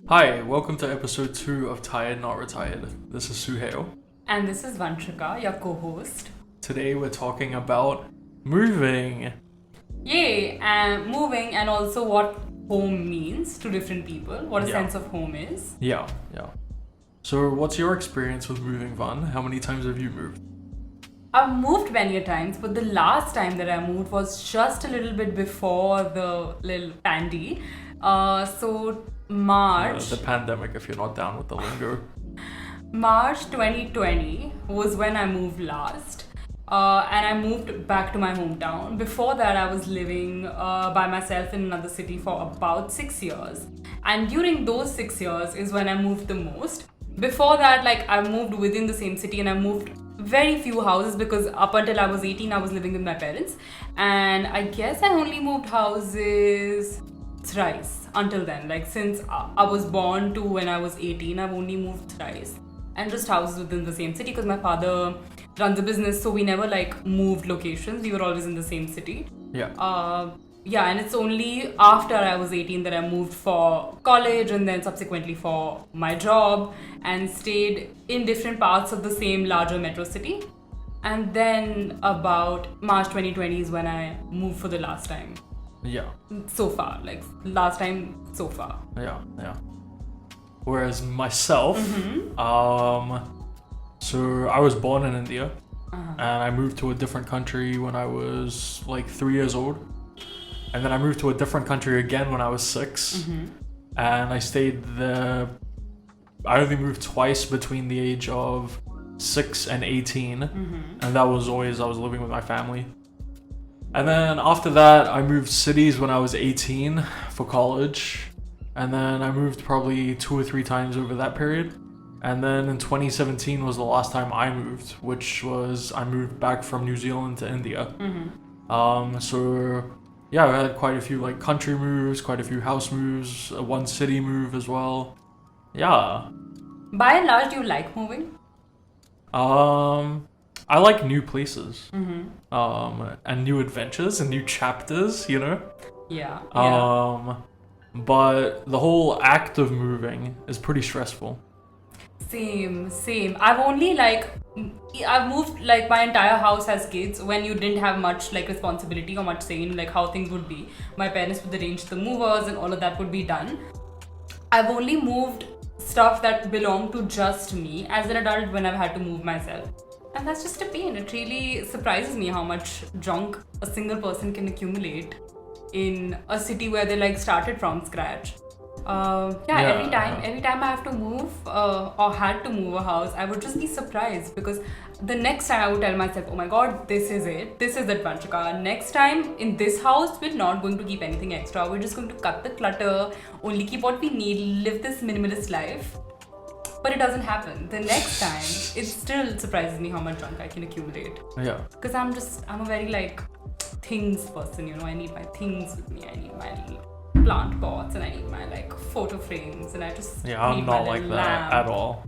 Hi, welcome to episode 2 of Tired Not Retired. This is Suhail. And this is Vanshika, your co-host. Today we're talking about moving. Yay! And moving and also what home means to different people, what a sense of home is. Yeah. So what's your experience with moving, Van? How many times have you moved? I've moved many a times, but the last time that I moved was just a little bit before the little pandy. So March. The pandemic, if you're not down with the lingo. March 2020 was when I moved last. And I moved back to my hometown. Before that, I was living by myself in another city for about 6 years. And during those 6 years is when I moved the most. Before that, I moved within the same city and I moved very few houses because up until I was 18, I was living with my parents. And I guess I only moved houses thrice until then. Since I was born to when I was 18, I've only moved thrice. And just houses within the same city because my father runs a business, so we never moved locations. We were always in the same city. And it's only after I was 18 that I moved for college and then subsequently for my job and stayed in different parts of the same larger metro city. And then about March 2020 is when I moved for the last time. Yeah. So far, last time so far. Yeah. Whereas myself, so I was born in India and I moved to a different country when I was 3 years old. And then I moved to a different country again when I was 6. And I stayed there. I only moved twice between the age of 6 and 18. And that was always, I was living with my family. And then after that, I moved cities when I was 18 for college. And then I moved probably 2 or 3 times over that period. And then in 2017 was the last time I moved, which was I moved back from New Zealand to India. I had quite a few country moves, quite a few house moves, one city move as well. Yeah. By and large, do you like moving? I like new places. And new adventures and new chapters, you know? Yeah. But the whole act of moving is pretty stressful. Same. I've only I've moved my entire house as kids when you didn't have much responsibility or much say in how things would be. My parents would arrange the movers and all of that would be done. I've only moved stuff that belonged to just me as an adult when I've had to move myself. And that's just a pain. It really surprises me how much junk a single person can accumulate in a city where they started from scratch. Every time I have to move or had to move a house, I would just be surprised because the next time I would tell myself, oh my god, this is it, this is the vanshika. Next time in this house, we're not going to keep anything extra. We're just going to cut the clutter, only keep what we need, live this minimalist life. But it doesn't happen. The next time, it still surprises me how much junk I can accumulate. Yeah. Because I'm a very things person, I need my things with me. I need my plant pots and I need my photo frames and I just Yeah, I'm need not my like little that lamp. at all.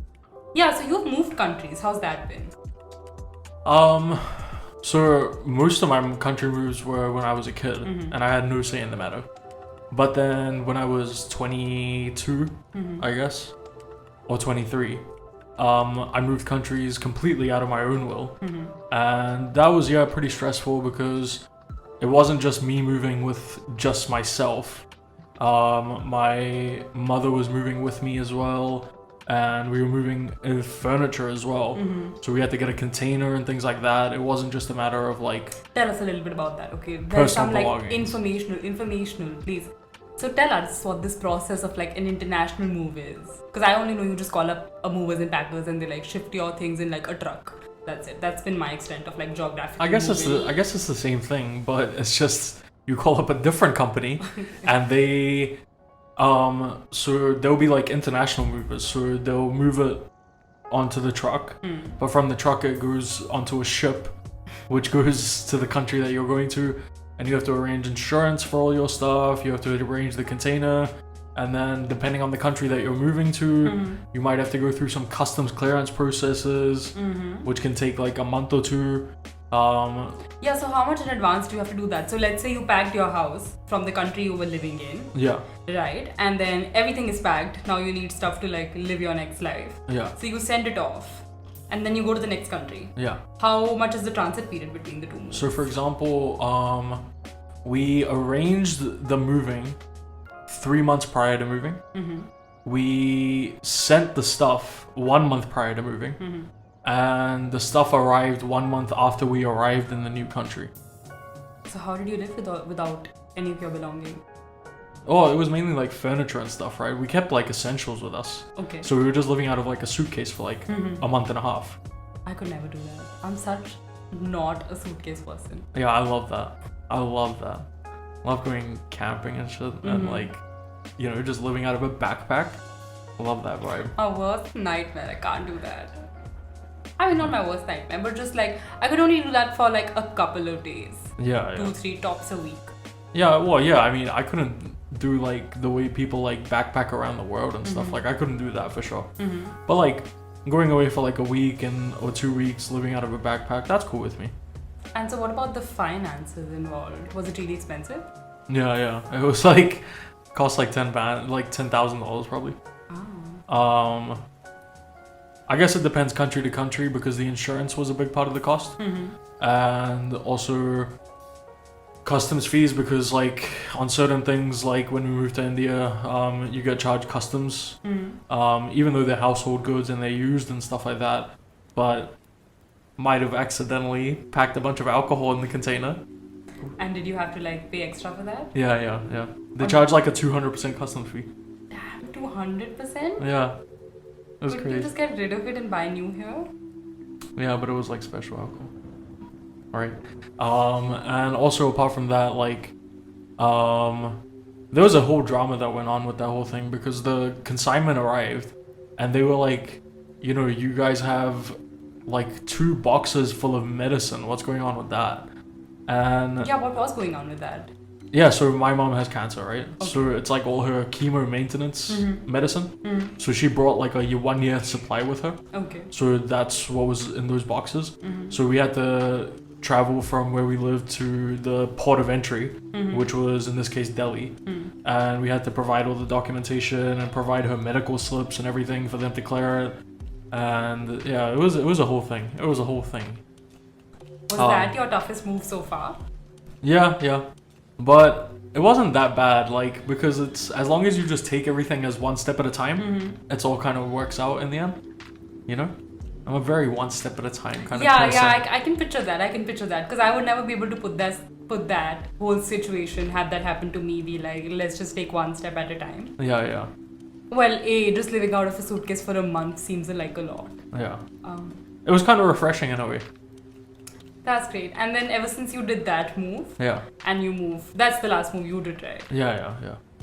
Yeah, so you've moved countries. How's that been? So most of my country moves were when I was a kid and I had no say in the matter. But then when I was 22, I guess, or 23, I moved countries completely out of my own will. And that was, pretty stressful because it wasn't just me moving with just myself. My mother was moving with me as well, and we were moving in furniture as well. So we had to get a container and things like that. It wasn't just a matter of Tell us a little bit about that, okay? There's personal some belongings. informational, please. So tell us what this process of an international move is. Because I only know you just call up a movers and packers and they shift your things in a truck. That's it. That's been my extent of geographical I guess moving. it's the same thing, but it's just you call up a different company and they so there'll be international movers, so they'll move it onto the truck, but from the truck it goes onto a ship which goes to the country that you're going to, and you have to arrange insurance for all your stuff, you have to arrange the container, and then depending on the country that you're moving to, you might have to go through some customs clearance processes, which can take a month or two. Yeah, so how much in advance do you have to do that? So let's say you packed your house from the country you were living in. Yeah. Right? And then everything is packed. Now you need stuff to like live your next life. Yeah. So you send it off. And then you go to the next country. Yeah. How much is the transit period between the two moves? So for example, we arranged the moving 3 months prior to moving. Mm-hmm. We sent the stuff 1 month prior to moving. Mm-hmm. And the stuff arrived 1 month after we arrived in the new country. So how did you live without any of your belongings? Oh, it was mainly like furniture and stuff, right? We kept like essentials with us. Okay. So we were just living out of like a suitcase for like a month and a half. I could never do that. I'm such not a suitcase person. Yeah, I love that. I love that. I love going camping and shit and like, you know, just living out of a backpack. I love that vibe. A worst nightmare. I can't do that. I mean, not my worst nightmare, but just like, I could only do that for like a couple of days. Yeah, 2-3 tops a week. Yeah, well, yeah, I mean, I couldn't do like the way people like backpack around the world and stuff. Like, I couldn't do that for sure. But like, going away for like a week or 2 weeks, living out of a backpack, that's cool with me. And so what about the finances involved? Was it really expensive? Yeah. It was like, cost like $10,000 probably. Oh. I guess it depends country to country because the insurance was a big part of the cost. And also customs fees because like on certain things, like when we moved to India, you get charged customs, even though they're household goods and they're used and stuff like that, but might have accidentally packed a bunch of alcohol in the container. And did you have to like pay extra for that? Yeah. They charge like a 200% customs fee. Damn, 200%? Yeah. It was Couldn't crazy. you just get rid of it and buy new here? Yeah, but it was like special alcohol. Alright. And also apart from that, like, there was a whole drama that went on with that whole thing because the consignment arrived and they were like, you know, you guys have like 2 boxes full of medicine. What's going on with that? And Yeah, what was going on with that? yeah, so my mom has cancer, right? Okay. So it's like all her chemo maintenance medicine. So she brought like a 1 year supply with her. Okay. So that's what was in those boxes. So we had to travel from where we lived to the port of entry, which was in this case Delhi. And we had to provide all the documentation and provide her medical slips and everything for them to clear it. And yeah, it was a whole thing. It was a whole thing. Was that your toughest move so far? Yeah. But it wasn't that bad, like, because it's, as long as you just take everything as one step at a time, it's all kind of works out in the end, you know? I'm a very one step at a time kind of person. Yeah, I can picture that. Because I would never be able to put that whole situation, have that happen to me, be like, let's just take one step at a time. Yeah. Well, just living out of a suitcase for a month seems like a lot. Yeah. It was kind of refreshing in a way. That's great. And then ever since you did that move, and you move, that's the last move you did, right? Yeah.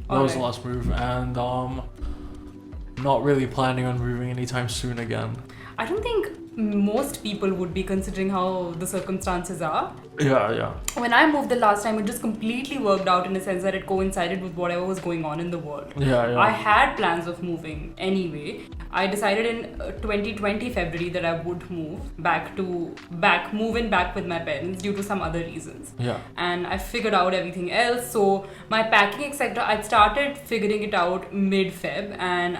That was the last move, and not really planning on moving anytime soon again. I don't think most people would be considering how the circumstances are. Yeah. When I moved the last time, it just completely worked out in a sense that it coincided with whatever was going on in the world. Yeah. I had plans of moving anyway. I decided in 2020 February that I would move back with my parents due to some other reasons. Yeah. And I figured out everything else. So my packing, etc. I started figuring it out mid-Feb, and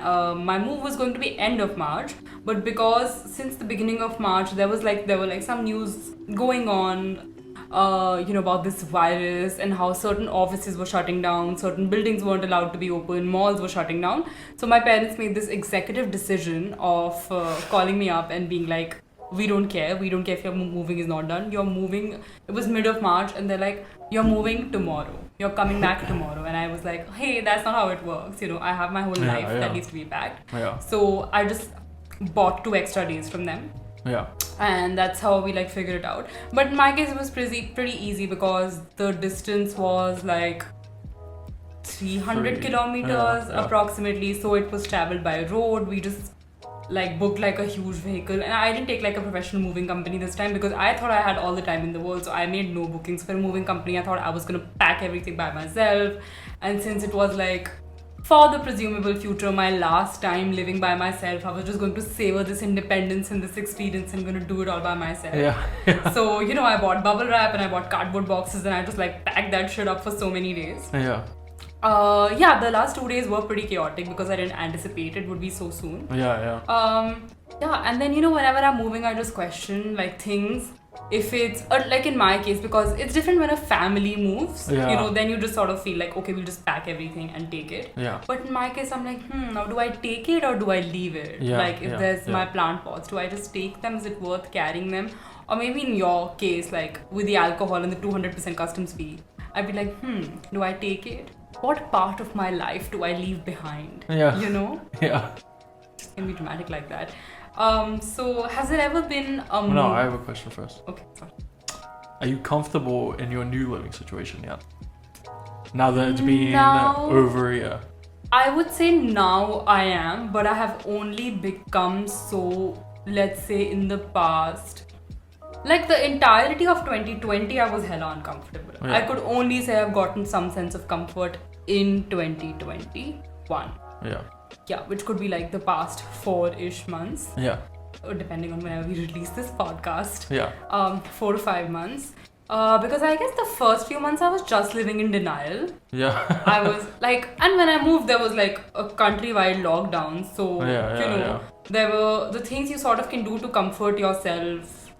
my move was going to be end of March. But because since the beginning of March there were some news going on, about this virus and how certain offices were shutting down, certain buildings weren't allowed to be open, malls were shutting down. So my parents made this executive decision of calling me up and being like, we don't care if your moving is not done, you're moving. It was mid of March and they're like, you're moving tomorrow, you're coming back tomorrow. And I was like, hey, that's not how it works, I have my whole life that needs to be packed. So I just bought 2 extra days from them. Yeah. And that's how we figured it out. But in my case it was pretty easy because the distance was like 300 kilometers approximately. So it was traveled by road. We just booked a huge vehicle, and I didn't take a professional moving company this time because I thought I had all the time in the world. So I made no bookings for a moving company. I thought I was gonna pack everything by myself, and since it was for the presumable future, my last time living by myself, I was just going to savor this independence and this experience and going to do it all by myself. Yeah. So, I bought bubble wrap and I bought cardboard boxes and I just like packed that shit up for so many days. Yeah. The last 2 days were pretty chaotic because I didn't anticipate it would be so soon. Yeah. And then, whenever I'm moving, I just question like things. If it's like in my case, because it's different when a family moves, then you just sort of feel like, okay, we'll just pack everything and take it. Yeah. But in my case, I'm like, now do I take it or do I leave it? Like if there's my plant pots, do I just take them? Is it worth carrying them? Or maybe in your case, like with the alcohol and the 200% customs fee, I'd be like, do I take it? What part of my life do I leave behind? Yeah. Yeah. It can be dramatic like that. So has there ever been No, I have a question first. Okay, sorry. Are you comfortable in your new living situation yet? Now that it's been over a year. I would say now I am, but I have only become so, let's say in the past, like the entirety of 2020, I was hella uncomfortable. Yeah. I could only say I've gotten some sense of comfort in 2021. Yeah, which could be like the past 4-ish months. Yeah. Depending on whenever we release this podcast. Yeah. 4 to 5 months. Because I guess the first few months I was just living in denial. Yeah. I was like, and when I moved, there was like a countrywide lockdown. So, there were the things you sort of can do to comfort yourself,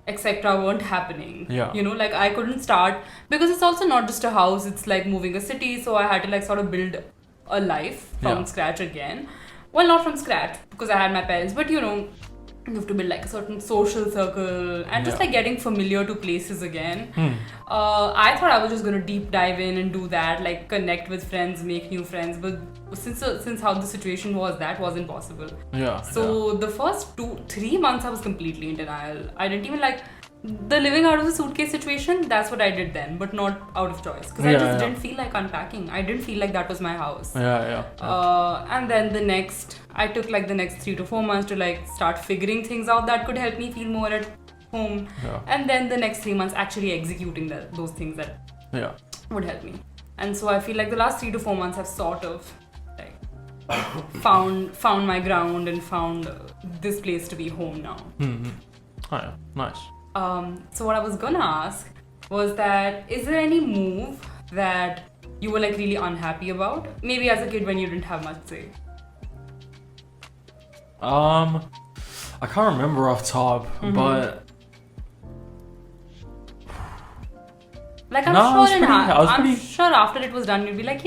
etc. weren't happening. Yeah. Like I couldn't start, because it's also not just a house, it's like moving a city. So I had to like sort of build a life from scratch again. Well, not from scratch, because I had my parents, but you have to build like a certain social circle and just like getting familiar to places again. I thought I was just going to deep dive in and do that, like connect with friends, make new friends, but since how the situation was, that wasn't possible. So the first 2-3 months I was completely in denial. I didn't even like the living out of the suitcase situation. That's what I did then, but not out of choice, because I just didn't feel like unpacking. I didn't feel like that was my house. And then I took like the next 3 to 4 months to like start figuring things out that could help me feel more at home. And then the next 3 months actually executing those things that would help me. And so I feel like the last 3 to 4 months I've sort of like found my ground and found this place to be home now. Oh yeah, nice. So what I was gonna ask was that, is there any move that you were like really unhappy about? Maybe as a kid when you didn't have much say. I can't remember off top, but like I'm sure after it was done you'd be like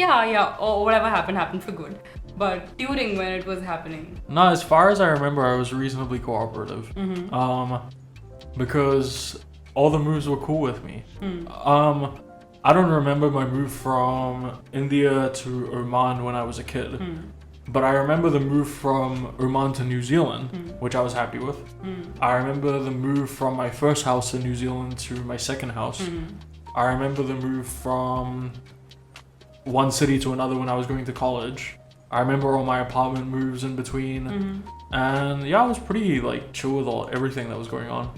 or whatever happened for good. But during when it was happening. No, as far as I remember, I was reasonably cooperative. Because all the moves were cool with me. I don't remember my move from India to Oman when I was a kid. But I remember the move from Oman to New Zealand, which I was happy with. I remember the move from my first house in New Zealand to my second house. I remember the move from one city to another when I was going to college. I remember all my apartment moves in between. And I was pretty like chill with everything that was going on.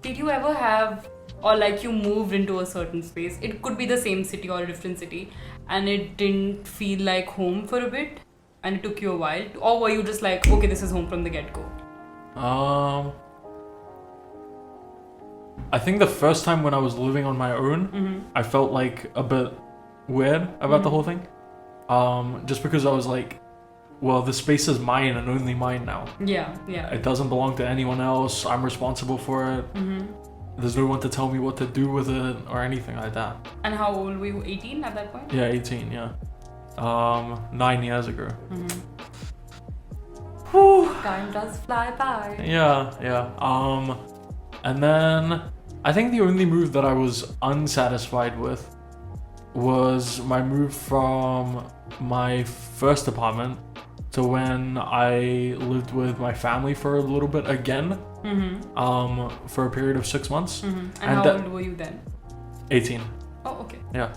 Did you ever have, or like you moved into a certain space, it could be the same city or a different city, and it didn't feel like home for a bit and it took you a while? Or were you just like, okay, this is home from the get-go? I think the first time when I was living on my own, I felt like a bit weird about the whole thing. Just because I was like, well, the space is mine and only mine now. Yeah. It doesn't belong to anyone else. I'm responsible for it. There's no one to tell me what to do with it or anything like that. And how old were you? 18 at that point? Yeah, 18, yeah. 9 years ago. Whew. Time does fly by. Yeah. And then I think the only move that I was unsatisfied with was my move from my first apartment to when I lived with my family for a little bit again, for a period of 6 months. And how old were you then? 18. Oh, okay. Yeah.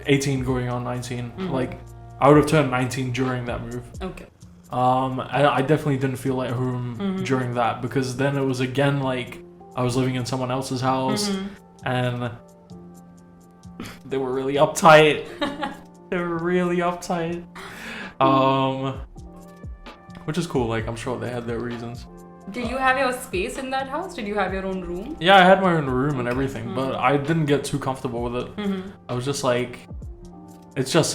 18 going on 19. Like, I would have turned 19 during that move. Okay. I definitely didn't feel at home during that, because then it was again like I was living in someone else's house and they were really uptight. They're really uptight. Which is cool. Like, I'm sure they had their reasons. Did you have your space in that house? Did you have your own room? Yeah, I had my own room and everything, but I didn't get too comfortable with it. I was just like, it's just